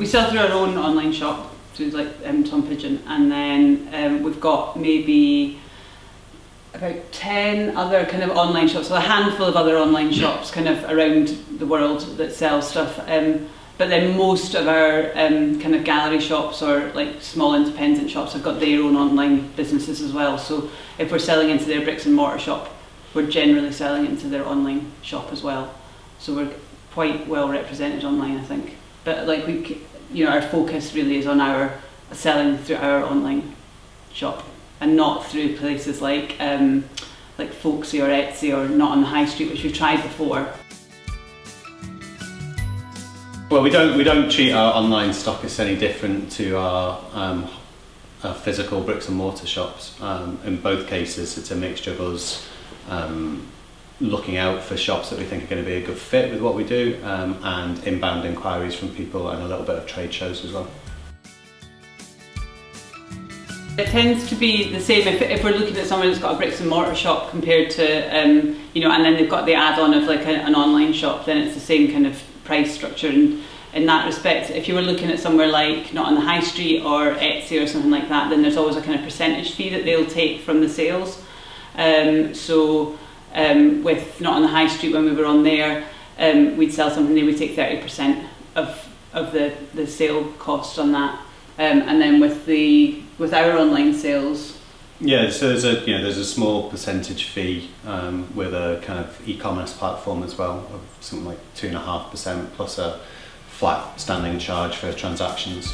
We sell through our own online shop, through like Tom Pigeon, and then we've got maybe about 10 other kind of online shops, so a handful of other online shops kind of around the world that sell stuff. But then most of our kind of gallery shops or like small independent shops have got their own online businesses as well. So if we're selling into their bricks and mortar shop, we're generally selling into their online shop as well. So we're quite well represented online, I think. But like our focus really is on our selling through our online shop and not through places like Folksy or Etsy or not on the high street, which we've tried before. Well, we don't treat our online stockists any different to our physical bricks and mortar shops. In both cases, it's a mixture of us looking out for shops that we think are going to be a good fit with what we do, and inbound inquiries from people, and a little bit of trade shows as well. It tends to be the same if we're looking at someone that's got a bricks and mortar shop compared to and then they've got the add-on of like an online shop, then it's the same kind of price structure. And in that respect, if you were looking at somewhere like not on the high street or Etsy or something like that, then there's always a kind of percentage fee that they'll take from the sales. With not on the high street, when we were on there, we'd sell something, they would take 30% of the sale cost on that. And then with our online sales, yeah, so there's a small percentage fee with a kind of e-commerce platform as well of something like 2.5% plus a flat standing charge for transactions.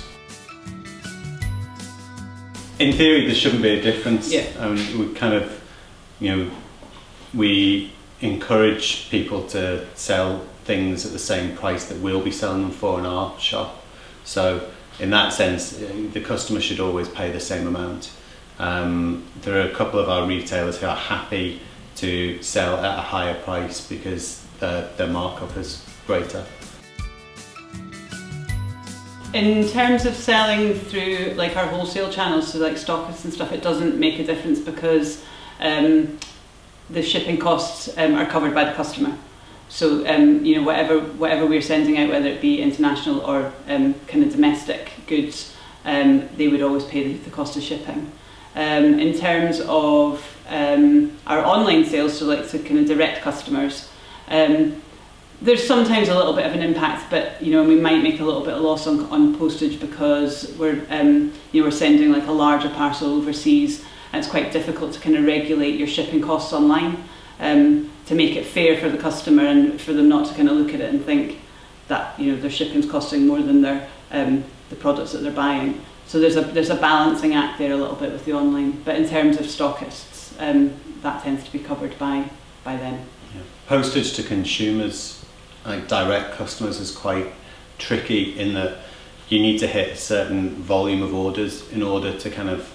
In theory, there shouldn't be a difference. Yeah. We kind of, we encourage people to sell things at the same price that we'll be selling them for in our shop. So in that sense, the customer should always pay the same amount. There are a couple of our retailers who are happy to sell at a higher price because their markup is greater. in terms of selling through like our wholesale channels, so like stockists and stuff, it doesn't make a difference because the shipping costs are covered by the customer. So whatever we're sending out, whether it be international or kind of domestic goods, they would always pay the cost of shipping. In terms of our online sales, so like to kind of direct customers, there's sometimes a little bit of an impact, but we might make a little bit of loss on postage because we're sending like a larger parcel overseas, and it's quite difficult to kind of regulate your shipping costs online to make it fair for the customer and for them not to kind of look at it and think that their shipping's costing more than their the products that they're buying. So there's a balancing act there a little bit with the online, but in terms of stockists, that tends to be covered by them. Yeah. Postage to consumers, like direct customers, is quite tricky in that you need to hit a certain volume of orders in order to kind of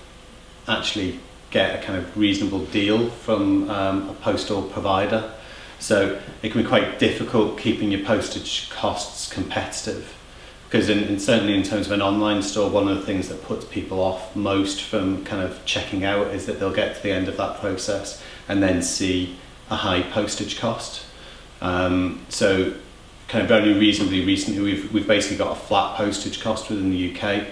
actually get a kind of reasonable deal from a postal provider. So it can be quite difficult keeping your postage costs competitive. Because certainly in terms of an online store, one of the things that puts people off most from kind of checking out is that they'll get to the end of that process and then see a high postage cost. So kind of only reasonably recently we've basically got a flat postage cost within the UK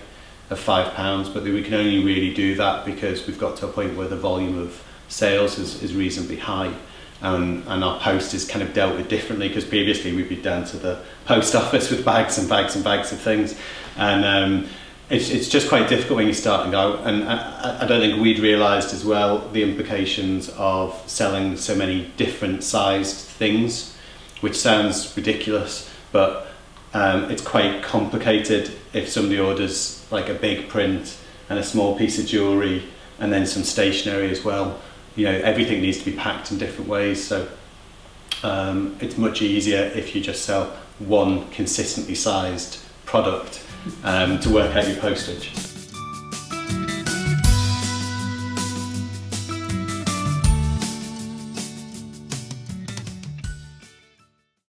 of £5, but we can only really do that because we've got to a point where the volume of sales is reasonably high. And our post is kind of dealt with differently, because previously we'd be down to the post office with bags and bags and bags of things, and it's just quite difficult when you're starting out. And I don't think we'd realised as well the implications of selling so many different sized things, which sounds ridiculous, but it's quite complicated if somebody orders like a big print and a small piece of jewellery and then some stationery as well. Everything needs to be packed in different ways, so it's much easier if you just sell one consistently sized product to work out your postage.